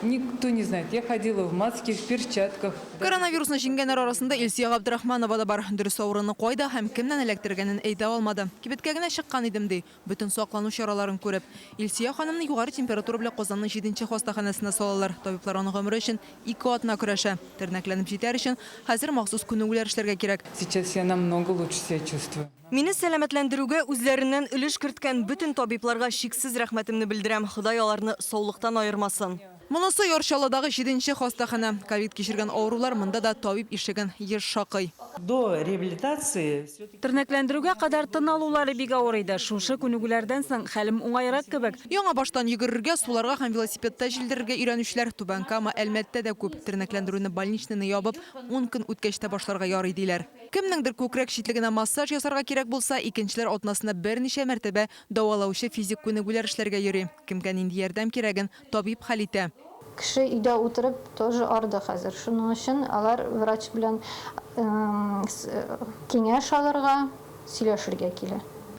Никто не знает. Я ходила в маске, в перчатках. Коронавирусны жеңгәннәр арасында Илсия Габдрахманова да бар. Дөрес авыруны кайда һәм кемнән эләктергәнен әйтә алмады. Кибеткә генә чыккан идем ди, бөтен саклану чараларын күреп. Илсия ханымны югары температура белән Казанның 7-нче хастаханәсенә салалар. Табиблар аның гомере өчен 2 атна көрәшә. Тернәкләнеп җитәр өчен хәзер махсус күнегүләр эшләргә кирәк. Сейчас я намного лучше себя чувствую. Мине сәламәтләндерүгә үзләреннән өлеш керткән бөтен табибларга шиксез рәхмәтемне белдерәм. Ходай аларны саулыктан айырмасын. Монысы Яршалыдагы 7-нче хастахана. Ковид кичергән авырулар монда да табиб ишеген еш шакый. До реабилитации Тернәкләндерүгә кадәр тын алулары бик авыр иде. Шушы күнегүләрдән соң хәлем уңайрак кебек. Яңа баштан йөгерергә, суларга һәм велосипедта җилдерергә өйрәнүчләр Түбән Кама, Әлмәттә дә күп. Тернәкләндерүне больничныйны ябып, 10 көн үткәч тә башларга ярый диләр. Кемнеңдер күкрәк читлегенә массаж ясарга кирәк булса, икенчеләр атнасына берничә мәртәбә дәвалаучы физик күнегүләр эшләргә йөри. Кемгә нинди ярдәм кирәген табиб хәл итә. Кеше өйдә утырып тоже арды хәзер. Шуның өчен алар врач белән киңәш алырга, сөйләшергә килә.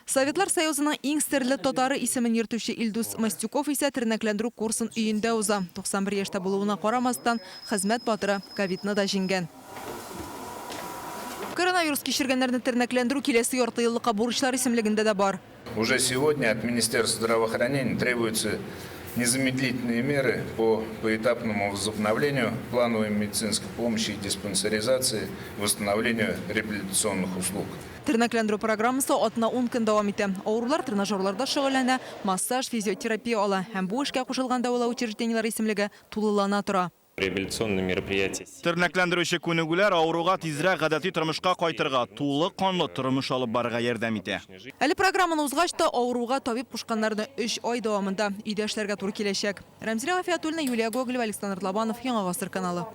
Советлар Союзының иң серле татары исемен йөртүче Илдус Мастюков исә тернәкләндерү курсын өендә уза. 91 яшьтә булуына карамастан, хезмәт батыры ковидны да җиңгән. Коронавирус кичергәннәрне тернәкләндерү киләсе ярты еллыкка бурычлар исемлегендә дә бар. Уже сегодня от Министерства здравоохранения требуются незамедлительные меры по поэтапному возобновлению плановой медицинской помощи и диспансеризации, восстановлению реабилитационных услуг. Тернәкләндерү программасы атна 10 көн дәвам итә. Авырулар тренажерларда шөгыльләнә, массаж, физиотерапия ала һәм бу эшкә кушылган дәвалау учреждениеләр исемлеге тулылана тора. Реабилитационные мероприятия. Тернәкләндерүче күнегүләр авыруга тизрәк гадәти тормышка кайтырга, тулы канлы тормыш алып барырга ярдәм итә. Әле программаны узгач та авыруга табиб кушканнарны 3 ай дәвамында өйдә эшләргә туры киләчәк. Рамзилә Гафиятуллина, Юлия Гоголева, Александр Лобанов, Яңа Гасыр каналы.